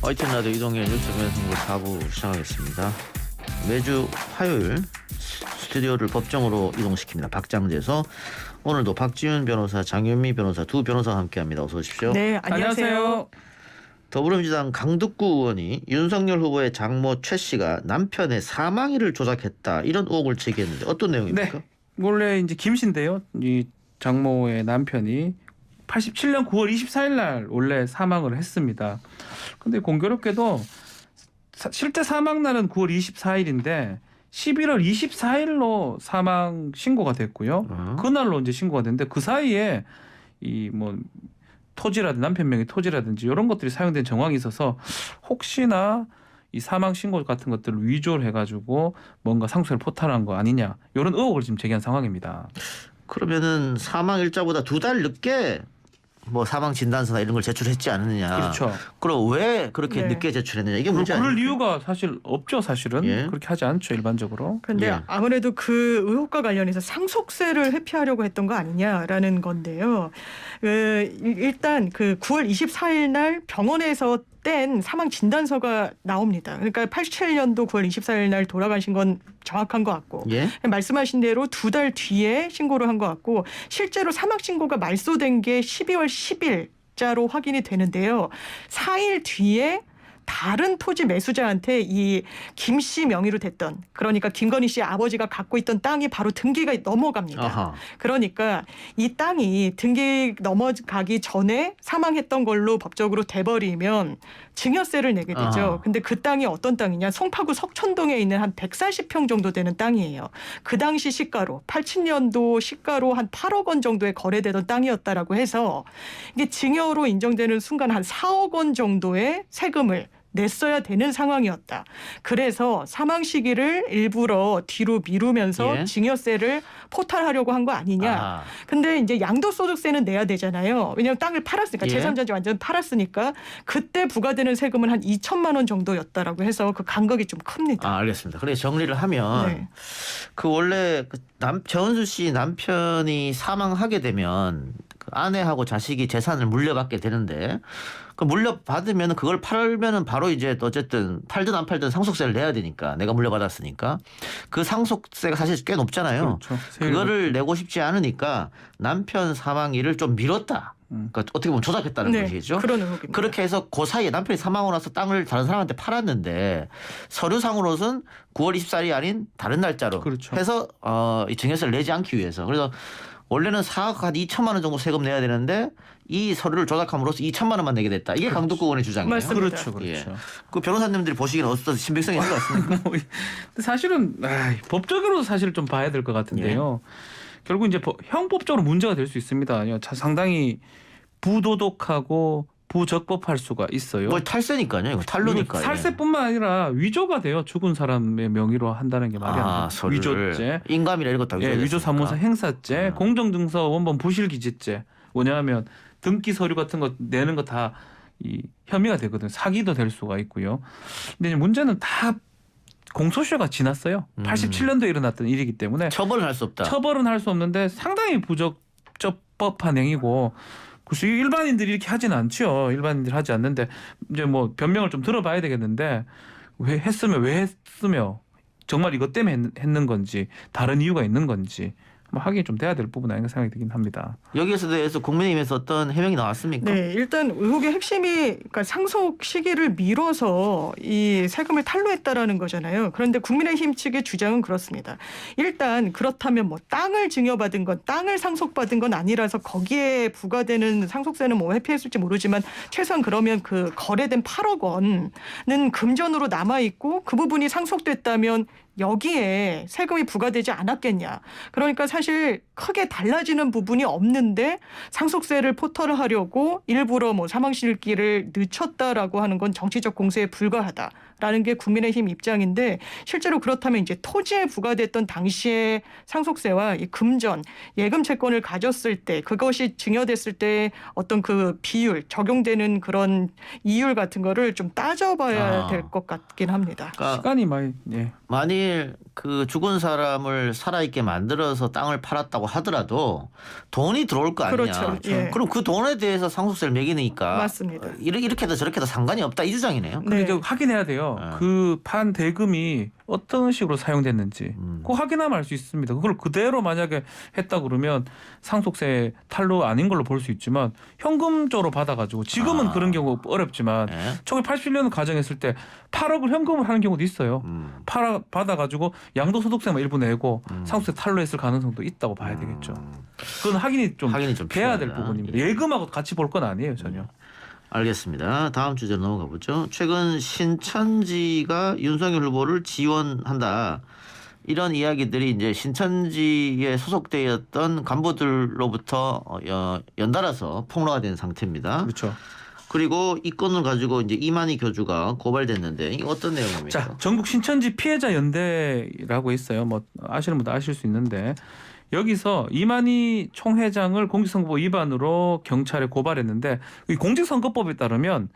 YTN 라디오 이동현 뉴스면 선거 4부 시작하겠습니다. 매주 화요일 스튜디오를 법정으로 이동시킵니다. 박장재서 오늘도 박지훈 변호사, 장현미 변호사 두 변호사와 함께합니다. 어서 오십시오. 네, 안녕하세요. 더불어민주당 강덕구 의원이 윤석열 후보의 장모 최 씨가 남편의 사망일을 조작했다 이런 의혹을 제기했는데 어떤 내용입니까? 네, 원래 이제 김 씨인데요. 이 장모의 남편이 87년 9월 24일 날 원래 사망을 했습니다. 근데 공교롭게도 실제 사망 날은 9월 24일인데 11월 24일로 사망 신고가 됐고요. 그날로 이제 신고가 됐는데 그 사이에 이 뭐 토지라든지 남편 명의 토지라든지 이런 것들이 사용된 정황이 있어서 혹시나 이 사망 신고 같은 것들을 위조를 해가지고 뭔가 상속세를 포탈한 거 아니냐 이런 의혹을 지금 제기한 상황입니다. 그러면은 사망 일자보다 2달 늦게 뭐 사망 진단서나 이런 걸 제출했지 않느냐. 그렇죠. 그럼 왜 그렇게 네. 늦게 제출했느냐 이게 문제 그럴 아닙니까? 이유가 사실 없죠. 사실은 예. 그렇게 하지 않죠 일반적으로. 그런데 예. 아무래도 그 의혹과 관련해서 상속세를 회피하려고 했던 거 아니냐라는 건데요. 일단 그 9월 24일 날 병원에서 뗀 사망 진단서가 나옵니다. 그러니까 87년도 9월 24일 날 돌아가신 건 정확한 것 같고 예? 말씀하신 대로 2달 뒤에 신고를 한 것 같고 실제로 사망 신고가 말소된 게 12월 10일자로 확인이 되는데요. 4일 뒤에 다른 토지 매수자한테 이 김 씨 명의로 됐던 그러니까 김건희 씨 아버지가 갖고 있던 땅이 바로 등기가 넘어갑니다. 아하. 그러니까 이 땅이 등기 넘어가기 전에 사망했던 걸로 법적으로 돼버리면 증여세를 내게 되죠. 아하. 근데 그 땅이 어떤 땅이냐? 송파구 석촌동에 있는 한 140평 정도 되는 땅이에요. 그 당시 시가로 80년도 시가로 한 8억 원 정도에 거래되던 땅이었다라고 해서 이게 증여로 인정되는 순간 한 4억 원 정도의 세금을 냈어야 되는 상황이었다. 그래서 사망 시기를 일부러 뒤로 미루면서 예. 증여세를 포탈하려고 한 거 아니냐. 아하. 근데 이제 양도소득세는 내야 되잖아요. 왜냐하면 땅을 팔았으니까 예. 제3자지 완전 팔았으니까 그때 부과되는 세금은 한 2천만 원 정도였다라고 해서 그 간격이 좀 큽니다. 아, 알겠습니다. 그래 정리를 하면 네. 그 원래 최은수 씨 남편이 사망하게 되면 그 아내하고 자식이 재산을 물려받게 되는데 그 물려받으면 그걸 팔면은 바로 이제 또 어쨌든 팔든 안 팔든 상속세를 내야 되니까 내가 물려받았으니까 그 상속세가 사실 꽤 높잖아요. 그렇죠. 그거를 내고 싶지 않으니까 남편 사망일을 좀 미뤘다. 그러니까 어떻게 보면 조작했다는 네, 것이죠. 그런 의혹입니다. 그렇게 해서 그 사이에 남편이 사망하고 나서 땅을 다른 사람한테 팔았는데 서류상으로는 9월 24일이 아닌 다른 날짜로 그렇죠. 해서 이 증여세를 내지 않기 위해서 그래서 원래는 4억 한 2천만 원 정도 세금 내야 되는데 이 서류를 조작함으로써 2천만 원만 내게 됐다. 이게 강덕구 의원의 주장이에요. 맞습니다. 그렇죠, 그렇죠. 예. 그 변호사님들이 보시기에는 어떤 신빙성이 있는 것 같습니까? 근데 사실은 법적으로도 사실 좀 봐야 될 것 같은데요. 결국 이제 형법적으로 문제가 될 수 있습니다. 상당히 부도덕하고 부적법할 수가 있어요. 뭐 탈세니까요. 이거 탈루니까. 살세뿐만 아니라 위조가 돼요. 죽은 사람의 명의로 한다는 게 말이 안 돼요. 서류를. 위조죄, 인감이나 이런 것도 위조사무소 행사죄, 공정증서 원본 부실기재죄. 뭐냐면 등기 서류 같은 거 내는 거 다 이 혐의가 되거든요. 사기도 될 수가 있고요. 근데 이제 문제는 다 공소시효가 지났어요. 87년도에 일어났던 일이기 때문에 처벌은 할 수 없다. 처벌은 할 수 없는데 상당히 부적법한 행위고 글쎄 일반인들이 이렇게 하진 않죠. 일반인들이 하지 않는데 이제 뭐 변명을 좀 들어봐야 되겠는데 왜 했으며 정말 이것 때문에 했는 건지 다른 이유가 있는 건지 뭐 확인이 좀 돼야 될 부분 아닌가 생각이 들긴 합니다. 여기에서 대해서 국민의힘에서 어떤 해명이 나왔습니까? 네, 일단 의혹의 핵심이 그러니까 상속 시기를 미뤄서 이 세금을 탈루했다라는 거잖아요. 그런데 국민의힘 측의 주장은 그렇습니다. 일단 그렇다면 뭐 땅을 증여받은 건 땅을 상속받은 건 아니라서 거기에 부과되는 상속세는 뭐 회피했을지 모르지만 최소한 그러면 그 거래된 8억 원은 금전으로 남아 있고 그 부분이 상속됐다면 여기에 세금이 부과되지 않았겠냐. 그러니까 사실 크게 달라지는 부분이 없는데 상속세를 포털을 하려고 일부러 뭐 사망시기를 늦췄다라고 하는 건 정치적 공세에 불과하다. 라는 게 국민의힘 입장인데 실제로 그렇다면 이제 토지에 부과됐던 당시의 상속세와 이 금전, 예금 채권을 가졌을 때 그것이 증여됐을 때 어떤 그 비율, 적용되는 그런 이율 같은 거를 좀 따져봐야 될 것 같긴 합니다. 그러니까 시간이 많이 만일 그 죽은 사람을 살아있게 만들어서 땅을 팔았다고 하더라도 돈이 들어올 거 아니냐. 그렇죠. 예. 그럼 그 돈에 대해서 상속세를 매기니까 맞습니다. 이렇게도 저렇게도 상관이 없다 이 주장이네요. 네. 근데 확인해야 돼요. 그 판 대금이 어떤 식으로 사용됐는지 그거 확인하면 알 수 있습니다. 그걸 그대로 만약에 했다 그러면 상속세 탈루 아닌 걸로 볼 수 있지만 현금적으로 받아가지고 지금은 그런 경우 어렵지만 네. 1987년 가정했을 때 8억을 현금을 하는 경우도 있어요. 받아가지고 양도소득세만 일부 내고 상속세 탈루했을 가능성도 있다고 봐야 되겠죠. 그건 확인이 좀 돼야 될 필요하다. 부분입니다. 예금하고 같이 볼 건 아니에요 전혀. 알겠습니다. 다음 주제로 넘어가 보죠. 최근 신천지가 윤석열 후보를 지원한다. 이런 이야기들이 이제 신천지에 소속되었던 간부들로부터 연달아서 폭로가 된 상태입니다. 그렇죠. 그리고 이 건을 가지고 이제 이만희 교주가 고발됐는데 이게 어떤 내용입니까? 자, 전국 신천지 피해자 연대라고 있어요. 뭐 아시는 분도 아실 수 있는데 여기서 이만희 총회장을 공직선거법 위반으로 경찰에 고발했는데 이 공직선거법에 따르면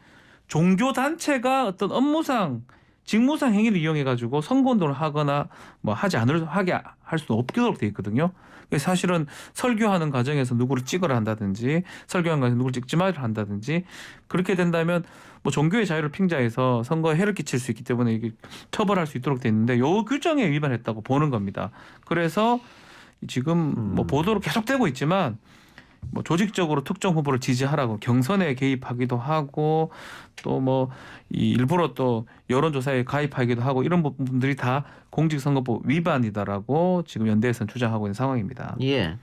종교 단체가 어떤 업무상 직무상 행위를 이용해 가지고 선거운동을 하거나 뭐 하게 할 수는 없도록 돼 있거든요. 그래서 사실은 설교하는 과정에서 누구를 찍으라 한다든지 설교하는 과정에서 누구를 찍지 말라 한다든지 그렇게 된다면 뭐 종교의 자유를 핑자해서 선거에 해를 끼칠 수 있기 때문에 이게 처벌할 수 있도록 돼 있는데 요 규정에 위반했다고 보는 겁니다. 그래서 지금 뭐 보도로 계속되고 있지만 뭐 조직적으로 특정 후보를 지지하라고 경선에 개입하기도 하고 또 뭐 일부러 또 여론조사에 가입하기도 하고 이런 부분들이 다 공직선거법 위반이다라고 지금 연대에서는 주장하고 있는 상황입니다. 예,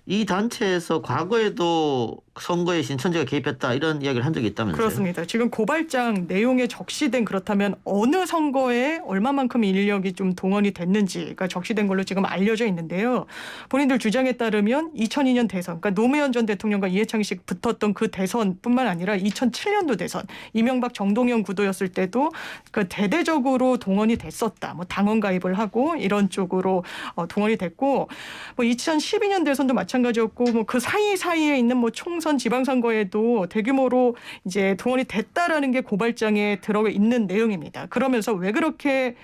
이 단체에서 과거에도 선거에 신천지가 개입했다 이런 이야기를 한 적이 있다면서요? 그렇습니다. 지금 고발장 내용에 적시된 그렇다면 어느 선거에 얼마만큼 인력이 좀 동원이 됐는지가 적시된 걸로 지금 알려져 있는데요. 본인들 주장에 따르면 2002년 대선, 그러니까 노무현 전 대통령과 이해창식 붙었던 그 대선뿐만 아니라 2007년도 대선, 이명박 정동영 구도였을 때도 그 대대적으로 동원이 됐었다. 뭐 당원 가입을 하고 이런 쪽으로 동원이 됐고, 뭐 2012년 대선도 마찬가지였고, 뭐 그 사이사이에 있는 뭐 총선 지방선거에도 대규모로 이제 동원이 됐다라는 게 고발장에 들어가 있는 내용입니다. 그러면서 왜 그렇게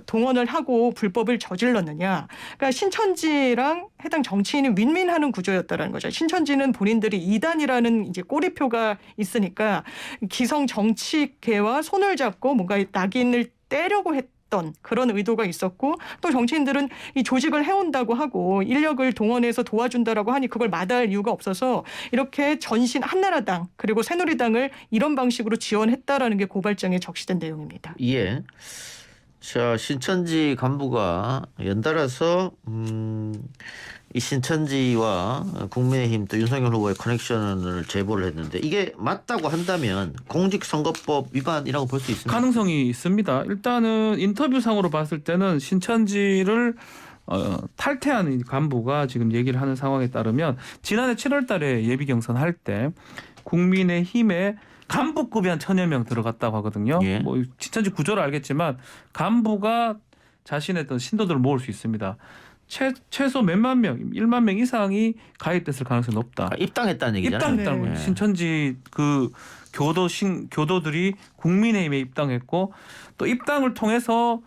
동원을 하고 불법을 저질렀느냐? 그러니까 신천지랑 해당 정치인이 윈윈하는 구조였다라는 거죠. 신천지는 본인들이 이단이라는 이제 꼬리표가 있으니까 기성 정치계와 손을 잡고 뭔가 낙인을 떼려고 했던 그런 의도가 있었고 또 정치인들은 이 조직을 해온다고 하고 인력을 동원해서 도와준다라고 하니 그걸 마다할 이유가 없어서 이렇게 전신 한나라당 그리고 새누리당을 이런 방식으로 지원했다라는 게 고발장에 적시된 내용입니다. 예. 자, 신천지 간부가 연달아서 이 신천지와 국민의힘 또 윤석열 후보의 커넥션을 제보를 했는데 이게 맞다고 한다면 공직선거법 위반이라고 볼 수 있습니다. 가능성이 있습니다. 일단은 인터뷰상으로 봤을 때는 신천지를 탈퇴한 간부가 지금 얘기를 하는 상황에 따르면 지난해 7월 달에 예비 경선할 때 국민의힘에 간부급이 한 1000여 명 들어갔다고 하거든요. 예. 뭐 신천지 구조를 알겠지만 간부가 자신의 어떤 신도들을 모을 수 있습니다. 최소 몇만 명, 1만 명 이상이 가입됐을 가능성이 높다. 입당했다는 얘기잖아요. 입당했다는 네. 거예요. 신천지 그 교도들이 국민의힘에 입당했고 또 입당을 통해서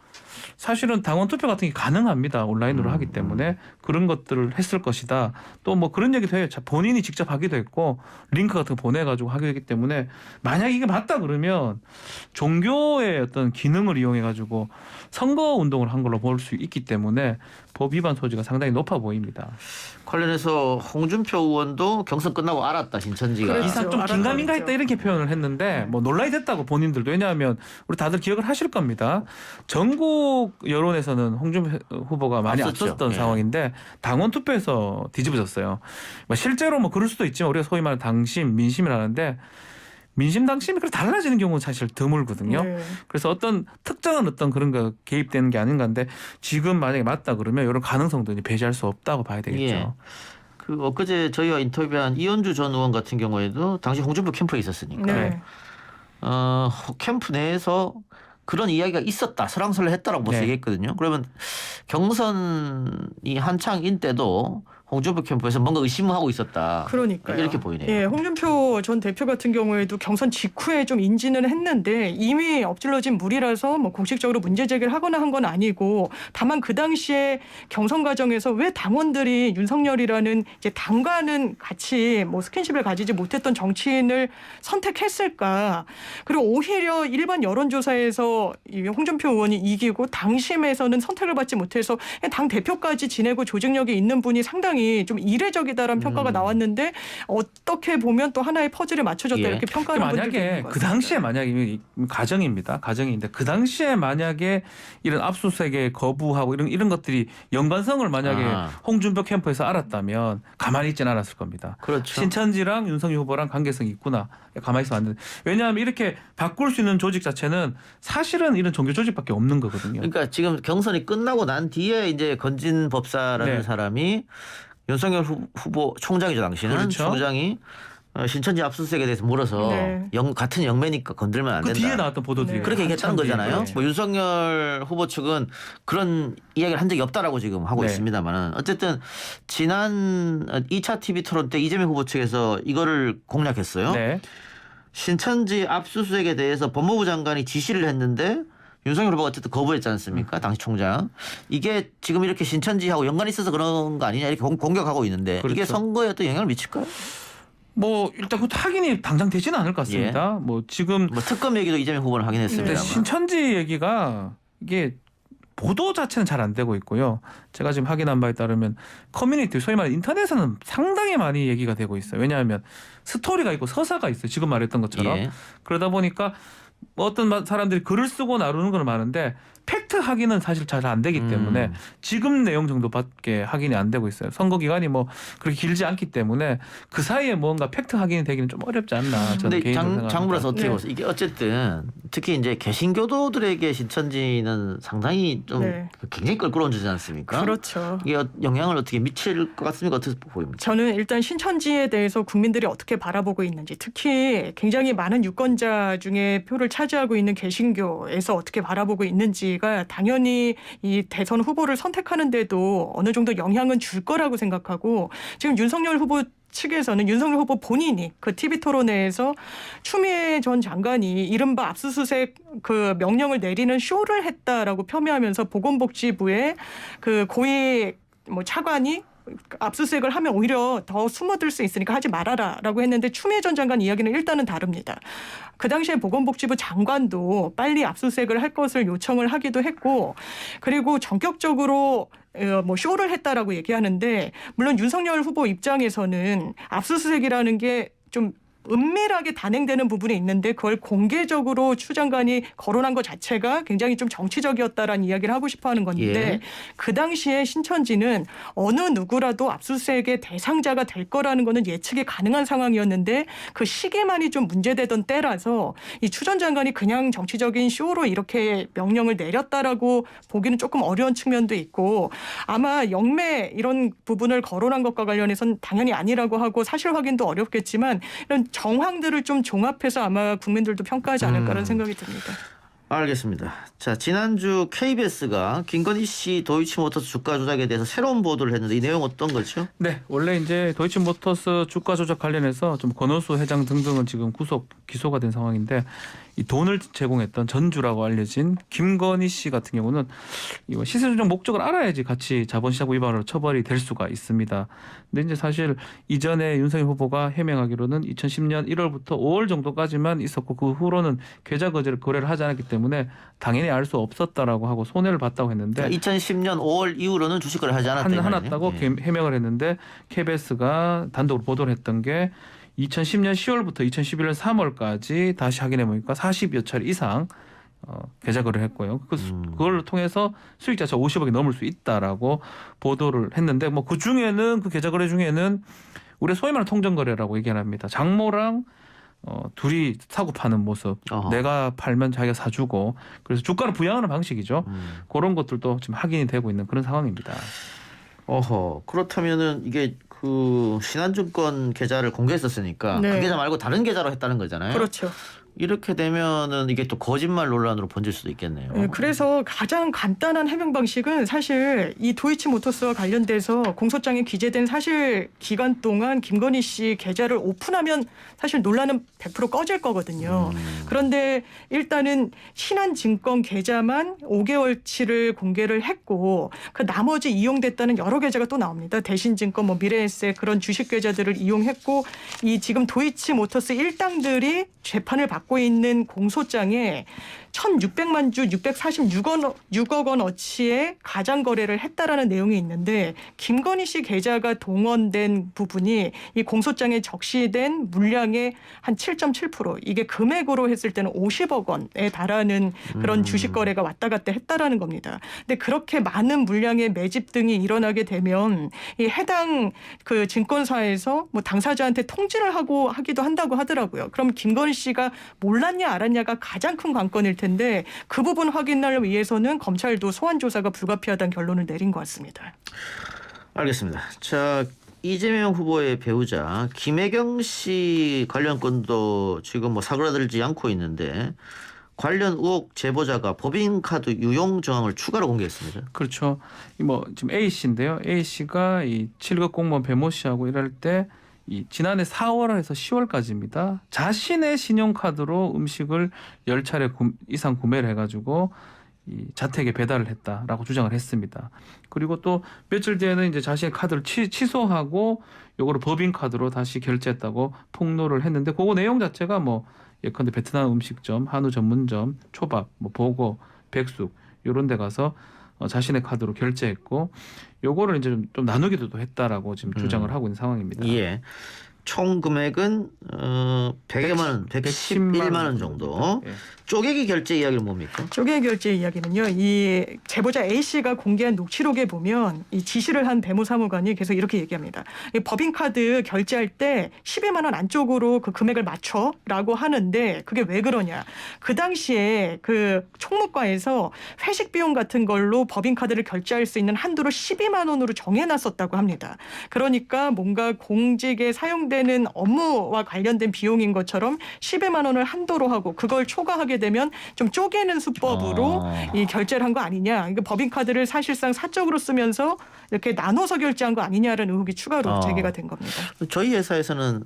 사실은 당원 투표 같은 게 가능합니다. 온라인으로 하기 때문에 그런 것들을 했을 것이다. 또 뭐 그런 얘기도 해요. 본인이 직접 하기도 했고 링크 같은 거 보내가지고 하기 했기 때문에 만약 이게 맞다 그러면 종교의 어떤 기능을 이용해가지고 선거 운동을 한 걸로 볼 수 있기 때문에 법 위반 소지가 상당히 높아 보입니다. 관련해서 홍준표 의원도 경선 끝나고 알았다 신천지가. 그렇죠. 이상 좀 알았죠. 긴가민가했다 이렇게 표현을 했는데 뭐 논란이 됐다고 본인들도 왜냐하면 우리 다들 기억을 하실 겁니다. 전국 여론에서는 홍준표 후보가 많이 앞섰죠. 앞섰던 예. 상황인데 당원 투표에서 뒤집어졌어요. 뭐 실제로 뭐 그럴 수도 있지만 우리가 소위 말하는 당심, 민심이라는데 민심 당심이 그렇게 달라지는 경우는 사실 드물거든요. 네. 그래서 어떤 특정한 어떤 그런 거 개입되는 게 아닌가인데 지금 만약에 맞다 그러면 이런 가능성도 이제 배제할 수 없다고 봐야 되겠죠. 예. 그 엊그제 저희와 인터뷰한 이현주 전 의원 같은 경우에도 당시 홍준표 캠프에 있었으니까 네. 캠프 내에서 그런 이야기가 있었다. 설왕설래했다라고 벌써 네. 얘기했거든요. 그러면 경선이 한창인 때도 홍준표 캠프에서 뭔가 의심하고 있었다. 그러니까요. 이렇게 보이네요. 예, 홍준표 전 대표 같은 경우에도 경선 직후에 좀 인지는 했는데 이미 엎질러진 물이라서 뭐 공식적으로 문제 제기를 하거나 한 건 아니고 다만 그 당시에 경선 과정에서 왜 당원들이 윤석열이라는 이제 당과는 같이 뭐 스킨십을 가지지 못했던 정치인을 선택했을까? 그리고 오히려 일반 여론조사에서 이 홍준표 의원이 이기고 당심에서는 선택을 받지 못해서 당 대표까지 지내고 조직력이 있는 분이 상당히 좀 이례적이다라는 평가가 나왔는데 어떻게 보면 또 하나의 퍼즐에 맞춰졌다 예. 이렇게 평가하는 분들도 있는 만약에 것 그 같습니다. 당시에 만약에 가정입니다. 가정인데 그 당시에 만약에 이런 압수수색에 거부하고 이런 것들이 연관성을 만약에 홍준표 캠프에서 알았다면 가만히 있지는 않았을 겁니다. 그렇죠. 신천지랑 윤석열 후보랑 관계성이 있구나. 가만히 있으면 안 되는. 왜냐하면 이렇게 바꿀 수 있는 조직 자체는 사실은 이런 종교 조직밖에 없는 거거든요. 그러니까 지금 경선이 끝나고 난 뒤에 이제 건진 법사라는 네. 사람이 윤석열 후보 총장이죠 당시는 그렇죠. 총장이 신천지 압수수색에 대해서 물어서 네. 같은 영매니까 건들면 안 그 된다. 뒤에 나왔던 보도들이 네. 그렇게 얘기했다는 한참 뒤에. 거잖아요. 네. 뭐 윤석열 후보 측은 그런 이야기를 한 적이 없다라고 지금 하고 네. 있습니다만은 어쨌든 지난 2차 TV 토론 때 이재명 후보 측에서 이거를 공략했어요. 네. 신천지 압수수색에 대해서 법무부 장관이 지시를 했는데 윤석열 후보가 어쨌든 거부했지 않습니까? 당시 총장. 이게 지금 이렇게 신천지하고 연관이 있어서 그런 거 아니냐 이렇게 공격하고 있는데 이게 그렇죠. 선거에 어떤 영향을 미칠까요? 뭐 일단 그 확인이 당장 되지는 않을 것 같습니다. 뭐 지금 뭐 특검 얘기도 이재명 후보는 하긴 근데 했습니다만. 신천지 얘기가 이게 보도 자체는 잘 안 되고 있고요. 제가 지금 확인한 바에 따르면 커뮤니티 소위 말해 인터넷에는 상당히 많이 얘기가 되고 있어요. 왜냐하면 스토리가 있고 서사가 있어요. 지금 말했던 것처럼. 예. 그러다 보니까 어떤 사람들이 글을 쓰고 나누는 건 많은데 팩트 확인은 사실 잘 안 되기 때문에 지금 내용 정도밖에 확인이 안 되고 있어요. 선거 기간이 뭐 그렇게 길지 않기 때문에 그 사이에 뭔가 팩트 확인이 되기는 좀 어렵지 않나 저는 근데 개인적으로 생각합니다. 장물에서 어떻게 네. 보세요? 이게 어쨌든 특히 이제 개신교도들에게 신천지는 상당히 좀 네. 굉장히 껄끄러운 주지 않습니까? 그렇죠. 이게 영향을 어떻게 미칠 것 같습니까? 어떻게 보입니까? 저는 일단 신천지에 대해서 국민들이 어떻게 바라보고 있는지 특히 굉장히 많은 유권자 중에 표를 차지하고 있는 개신교에서 어떻게 바라보고 있는지가 당연히 이 대선 후보를 선택하는데도 어느 정도 영향은 줄 거라고 생각하고 지금 윤석열 후보 측에서는 윤석열 후보 본인이 그 TV 토론회에서 추미애 전 장관이 이른바 압수수색 그 명령을 내리는 쇼를 했다라고 폄훼하면서 보건복지부의 그 고위 뭐 차관이 압수수색을 하면 오히려 더 숨어들 수 있으니까 하지 말아라라고 했는데 추미애 전 장관 이야기는 일단은 다릅니다. 그 당시에 보건복지부 장관도 빨리 압수수색을 할 것을 요청을 하기도 했고 그리고 전격적으로 뭐 쇼를 했다라고 얘기하는데 물론 윤석열 후보 입장에서는 압수수색이라는 게 좀 은밀하게 단행되는 부분이 있는데 그걸 공개적으로 추 장관이 거론한 것 자체가 굉장히 좀 정치적이었다라는 이야기를 하고 싶어하는 건데 예. 그 당시에 신천지는 어느 누구라도 압수수색의 대상자가 될 거라는 거는 예측이 가능한 상황이었는데 그 시기만이 좀 문제되던 때라서 이 추 전 장관이 그냥 정치적인 쇼로 이렇게 명령을 내렸다라고 보기는 조금 어려운 측면도 있고 아마 영매 이런 부분을 거론한 것과 관련해서는 당연히 아니라고 하고 사실 확인도 어렵겠지만 이런 정황들을 좀 종합해서 아마 국민들도 평가하지 않을까라는 생각이 듭니다. 알겠습니다. 자, 지난주 KBS가 김건희 씨 도이치모터스 주가 조작에 대해서 새로운 보도를 했는데 이 내용 어떤 거죠? 네, 원래 이제 도이치모터스 주가 조작 관련해서 좀 권오수 회장 등등은 지금 기소가 된 상황인데 이 돈을 제공했던 전주라고 알려진 김건희 씨 같은 경우는 이 시세 조작 목적을 알아야지 같이 자본시장 위반으로 처벌이 될 수가 있습니다. 근데 이제 사실 이전에 윤석열 후보가 해명하기로는 2010년 1월부터 5월 정도까지만 있었고 그 후로는 계좌 거래를 하지 않았기 때문에 당연히 알 수 없었다라고 하고 손해를 봤다고 했는데 2010년 5월 이후로는 주식 거래를 하지 않았다. 않았다고 해명을 했는데 KBS가 단독으로 보도를 했던 게 2010년 10월부터 2011년 3월까지 다시 확인해 보니까 40여 차례 이상 계좌 거래를 했고요. 그걸 통해서 수익 자체가 50억이 넘을 수 있다라고 보도를 했는데 뭐 그 중에는 그 계좌 거래 중에는 우리 소위 말하는 통정 거래라고 얘기를 합니다. 장모랑 둘이 사고 파는 모습, 어허. 내가 팔면 자기가 사주고 그래서 주가를 부양하는 방식이죠. 그런 것들도 지금 확인이 되고 있는 그런 상황입니다. 어허. 그렇다면은 이게 그 신한증권 계좌를 공개했었으니까 네. 그 계좌 말고 다른 계좌로 했다는 거잖아요. 그렇죠. 이렇게 되면은 이게 또 거짓말 논란으로 번질 수도 있겠네요. 네, 그래서 가장 간단한 해명 방식은 사실 이 도이치모터스와 관련돼서 공소장에 기재된 사실 기간 동안 김건희 씨 계좌를 오픈하면 사실 논란은 100% 꺼질 거거든요. 그런데 일단은 신한증권 계좌만 5개월치를 공개를 했고 그 나머지 이용됐다는 여러 계좌가 또 나옵니다. 대신증권, 뭐 미래에셋 그런 주식 계좌들을 이용했고 이 지금 도이치모터스 일당들이 재판을 받고 있는 공소장에 1,600만 주 646억 원어치의 가장 거래를 했다라는 내용이 있는데 김건희 씨 계좌가 동원된 부분이 이 공소장에 적시된 물량의 한 7.7% 이게 금액으로 했을 때는 50억 원에 달하는 그런 주식 거래가 왔다 갔다 했다라는 겁니다. 근데 그렇게 많은 물량의 매집 등이 일어나게 되면 이 해당 그 증권사에서 뭐 당사자한테 통지를 하기도 한다고 하더라고요. 그럼 김건희 씨가 몰랐냐 알았냐가 가장 큰 관건일 텐데 그 부분 확인을 위해서는 검찰도 소환 조사가 불가피하다는 결론을 내린 것 같습니다. 알겠습니다. 자, 이재명 후보의 배우자 김혜경 씨 관련 건도 지금 뭐 사그라들지 않고 있는데 관련 의혹 제보자가 법인카드 유용 정황을 추가로 공개했습니다. 그렇죠. 뭐 지금 A 씨인데요. A 씨가 이 7급 공무원 배모 씨하고 일할 때 이 지난해 4월에서 10월까지입니다. 자신의 신용카드로 음식을 10차례 이상 구매를 해가지고 이 자택에 배달을 했다라고 주장을 했습니다. 그리고 또 며칠 뒤에는 이제 자신의 카드를 취소하고 요거를 법인카드로 다시 결제했다고 폭로를 했는데 그거 내용 자체가 뭐 예컨대 베트남 음식점, 한우 전문점, 초밥, 뭐 보고, 백숙 요런 데 가서 자신의 카드로 결제했고 요거를 이제 좀 나누기도 했다라고 지금 주장을 하고 있는 상황입니다. 예. 총 금액은 100여만 원, 111만 원 정도. 예. 쪼개기 결제 이야기는 뭡니까? 쪼개 결제 이야기는요. 이 제보자 A 씨가 공개한 녹취록에 보면 이 지시를 한 배모 사무관이 계속 이렇게 얘기합니다. 이 법인카드 결제할 때 12만 원 안쪽으로 그 금액을 맞춰라고 하는데 그게 왜 그러냐. 그 당시에 그 총무과에서 회식 비용 같은 걸로 법인카드를 결제할 수 있는 한도를 12만 원으로 정해놨었다고 합니다. 그러니까 뭔가 공직에 사용되는 업무와 관련된 비용인 것처럼 12만 원을 한도로 하고 그걸 초과하게 되면 좀 쪼개는 수법으로 이 결제를 한 거 아니냐. 그러니까 법인카드를 사실상 사적으로 쓰면서 이렇게 나눠서 결제한 거 아니냐라는 의혹이 추가로 제기가 된 겁니다. 저희 회사에서는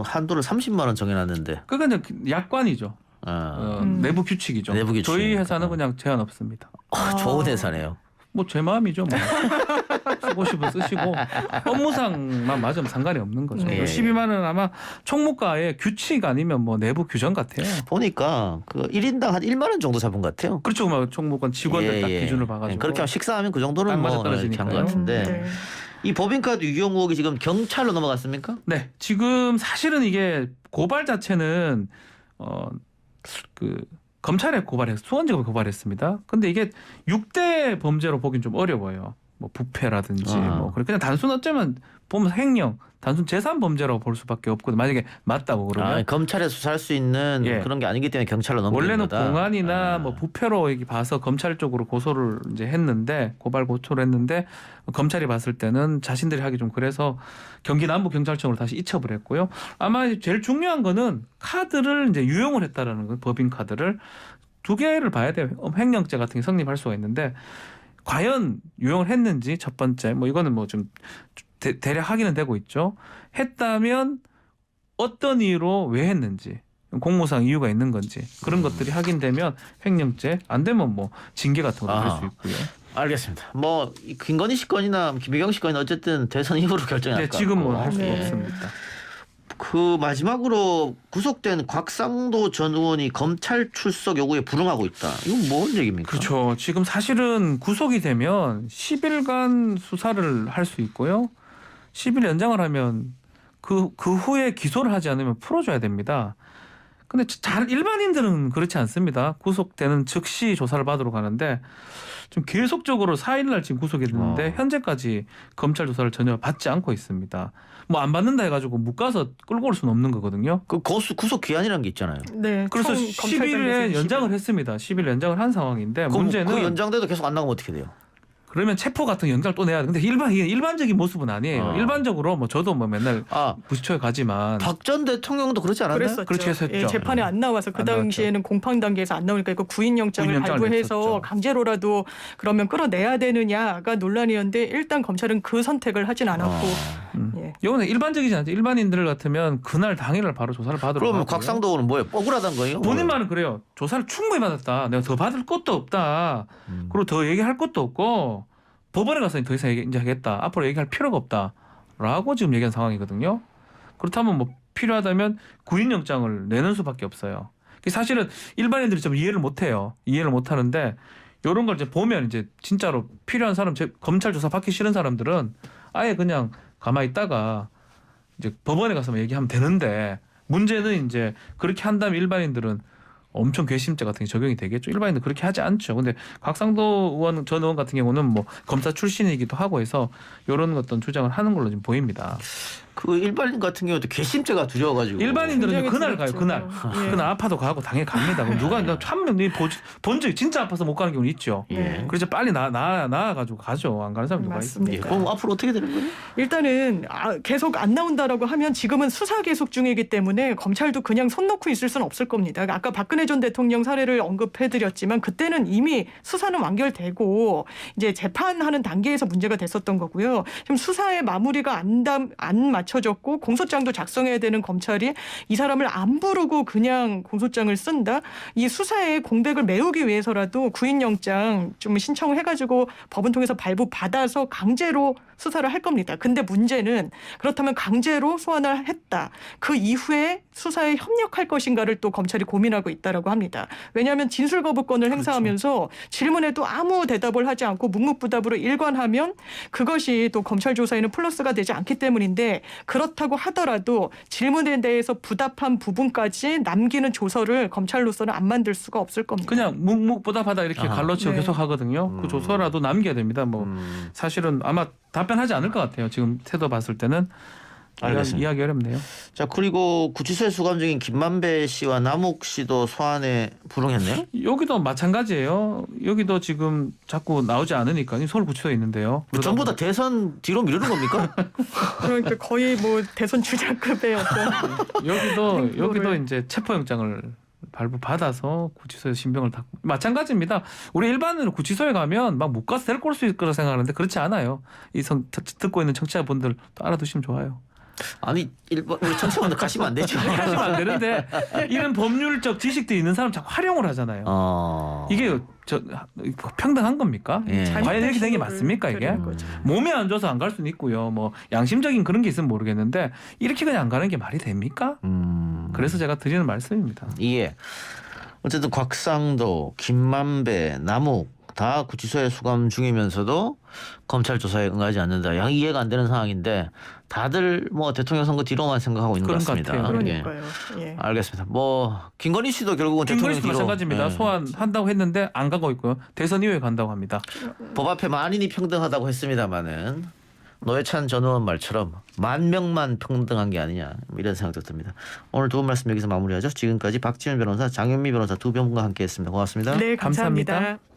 한도를 30만 원 정해놨는데. 그건 약관이죠. 내부 규칙이죠. 내부 규칙. 저희 회사는 그냥 제한 없습니다. 좋은 회사네요. 뭐 제 마음이죠. 뭐. 쓰고 싶으면 쓰시고 업무상만 맞으면 상관이 없는 거죠. 예. 12만 원 아마 총무과의 규칙 아니면 뭐 내부 규정 같아요. 보니까 그 1인당 한 1만 원 정도 잡은 것 같아요. 그렇죠. 뭐 총무관 직원들 딱 기준을 봐가지고 그렇게 하면 식사하면 그 정도는 딱 뭐 이렇게 맞아떨어지니까요. 한 것 같은데 네. 이 법인카드 유용 의혹이 지금 경찰로 넘어갔습니까? 네, 지금 사실은 이게 고발 자체는 그 검찰에 고발해서 수원지검에 고발했습니다. 근데 이게 6대 범죄로 보긴 좀 어려워요. 뭐 부패라든지 뭐 그냥 단순 어쩌면 보면 횡령, 단순 재산 범죄라고 볼 수밖에 없거든. 만약에 맞다고 그러면 검찰에 수사할 수 있는 예. 그런 게 아니기 때문에 경찰로 넘기는 원래는 거다. 공안이나 뭐 부패로 이렇게 봐서 검찰 쪽으로 고소를 이제 했는데 고발 고소를 했는데 검찰이 봤을 때는 자신들이 하기 좀 그래서 경기 남부 경찰청으로 다시 이첩을 했고요. 아마 제일 중요한 거는 카드를 이제 유용을 했다라는 거, 법인 카드를 두 개를 봐야 돼요. 횡령죄 같은 게 성립할 수가 있는데 과연 유용을 했는지 첫 번째 뭐 이거는 뭐 좀 대략 확인은 되고 있죠. 했다면 어떤 이유로 왜 했는지 공무상 이유가 있는 건지 그런 것들이 확인되면 횡령죄 안 되면 뭐 징계 같은 것도 할 수 있고요. 알겠습니다. 뭐 김건희 씨 건이나 김혜경 씨 건이나 어쨌든 대선 이후로 결정이 날 네, 것 지금 뭐 같고. 할 수가 네. 없습니다. 그 마지막으로 구속된 곽상도 전 의원이 검찰 출석 요구에 불응하고 있다. 이건 뭔 얘기입니까? 그렇죠. 지금 사실은 구속이 되면 10일간 수사를 할 수 있고요. 10일 연장을 하면 그 후에 기소를 하지 않으면 풀어줘야 됩니다. 근데 잘 일반인들은 그렇지 않습니다. 구속되는 즉시 조사를 받으러 가는데 좀 계속적으로 4일날 지금 구속이 됐는데 현재까지 검찰 조사를 전혀 받지 않고 있습니다. 뭐 안 받는다 해가지고 못 가서 끌고 올 수는 없는 거거든요. 그 구속 기한이라는 게 있잖아요. 네. 그래서 10일에 연장을 했습니다. 10일 연장을 한 상황인데 그럼 문제는 그 연장돼도 계속 안 나가면 어떻게 돼요? 그러면 체포 같은 영장을 또 내야 돼. 근데 일반적인 모습은 아니에요. 일반적으로 뭐 저도 뭐 맨날 구치소에 가지만 박 전 대통령도 그러지 않았나요? 그랬었죠. 그렇죠, 했었죠. 예, 재판에 안 나와서 그 안 당시에는 공판 단계에서 안 나오니까 이거 구인영장을 구인영장을 발부해서 냈었죠. 강제로라도 그러면 끌어내야 되느냐가 논란이었는데 일단 검찰은 그 선택을 하진 않았고 예. 이거는 일반적이지 않죠. 일반인들 같으면 그날 당일날 바로 조사를 받으러 그러면 가고요. 곽상도는 뭐예요? 억울하단 거예요? 본인 말은 그래요. 조사를 충분히 받았다. 내가 더 받을 것도 없다. 그리고 더 얘기할 것도 없고 법원에 가서 더 이상 이제 하겠다. 앞으로 얘기할 필요가 없다라고 지금 얘기한 상황이거든요. 그렇다면 뭐 필요하다면 구인영장을 내는 수밖에 없어요. 사실은 일반인들이 좀 이해를 못해요. 이해를 못하는데 이런 걸 이제 보면 이제 진짜로 필요한 사람, 검찰 조사 받기 싫은 사람들은 아예 그냥 가만히 있다가 이제 법원에 가서 얘기하면 되는데 문제는 이제 그렇게 한다면 일반인들은 엄청 괘씸죄 같은 게 적용이 되겠죠. 일반인들 그렇게 하지 않죠. 근데 곽상도 의원 전 의원 같은 경우는 뭐 검사 출신이기도 하고 해서 이런 어떤 주장을 하는 걸로 지금 보입니다. 그 일반인 같은 경우도 괘씸죄가 두려워가지고 일반인들은 굉장히 그날 가요. 두렵죠. 그날 예. 그날 아파도 가고 당연히 갑니다. 그럼 누가 본 적이 진짜 아파서 못 가는 경우는 있죠. 예. 그래서 빨리 나가지고 가죠. 안 가는 사람 누가 맞습니다. 있습니까? 예. 그럼 앞으로 어떻게 되는 거예요? 일단은 계속 안 나온다라고 하면 지금은 수사 계속 중이기 때문에 검찰도 그냥 손 놓고 있을 수는 없을 겁니다. 아까 박근혜 전 대통령 사례를 언급해드렸지만 그때는 이미 수사는 완결되고 이제 재판하는 단계에서 문제가 됐었던 거고요. 지금 수사의 마무리가 안 맞춰졌고 공소장도 작성해야 되는 검찰이 이 사람을 안 부르고 그냥 공소장을 쓴다. 이 수사의 공백을 메우기 위해서라도 구인영장 좀 신청해가지고 법원 통해서 발부 받아서 강제로 수사를 할 겁니다. 근데 문제는 그렇다면 강제로 소환을 했다. 그 이후에 수사에 협력할 것인가를 또 검찰이 고민하고 있다라고 합니다. 왜냐하면 진술거부권을 행사하면서 질문에도 아무 대답을 하지 않고 묵묵부답으로 일관하면 그것이 또 검찰 조사에는 플러스가 되지 않기 때문인데 그렇다고 하더라도 질문에 대해서 부답한 부분까지 남기는 조서를 검찰로서는 안 만들 수가 없을 겁니다. 그냥 묵묵부답하다 이렇게 갈라치고 네. 계속 하거든요. 그 조서라도 남겨야 됩니다. 뭐 사실은 아마 답변하지 않을 것 같아요. 지금 태도 봤을 때는 알겠습니다. 이해하기 어렵네요. 자, 그리고 구치소에 수감 중인 김만배 씨와 남욱 씨도 소환에 불응했네요. 여기도 마찬가지예요. 여기도 지금 자꾸 나오지 않으니까 서울구치소에 있는데요. 전부 다 대선 뒤로 미루는 겁니까? 그러니까 거의 뭐 대선 주자급의 어떤 여기도 이제 체포영장을 발부 받아서 구치소에서 신병을 닫고 마찬가지입니다. 우리 일반으로 구치소에 가면 막 못 가서 데리고 올 수 있을 거라 생각하는데 그렇지 않아요. 듣고 있는 청취자분들 또 알아두시면 좋아요. 아니 우리 청취자분들 가시면 안 되죠. 하시면 안 되는데 이런 법률적 지식도 있는 사람 자꾸 활용을 하잖아요. 이게 평등한 겁니까? 예. 과연 이렇게 된 게 맞습니까 이게? 몸이 안 좋아서 안 갈 수는 있고요. 뭐 양심적인 그런 게 있으면 모르겠는데 이렇게 그냥 안 가는 게 말이 됩니까? 그래서 제가 드리는 말씀입니다. 예. 어쨌든 곽상도, 김만배, 남욱 다 구치소에 수감 중이면서도 검찰 조사에 응하지 않는다. 양 이해가 안 되는 상황인데 다들 뭐 대통령 선거 뒤로만 생각하고 있는 것 그런 것 같습니다. 같아요. 그러니까요. 예. 알겠습니다. 뭐 김건희 씨도 결국은 김건희 대통령 씨도 뒤로 마찬가지입니다. 예. 소환한다고 했는데 안 가고 있고요. 대선 이후에 간다고 합니다. 법 앞에 만인이 평등하다고 했습니다마는 노회찬 전 의원 말처럼 10,000명만 평등한 게 아니냐 이런 생각도 듭니다. 오늘 두 분 말씀 여기서 마무리하죠. 지금까지 박지훈 변호사, 장현미 변호사 두 분과 함께했습니다. 고맙습니다. 네, 감사합니다. 감사합니다.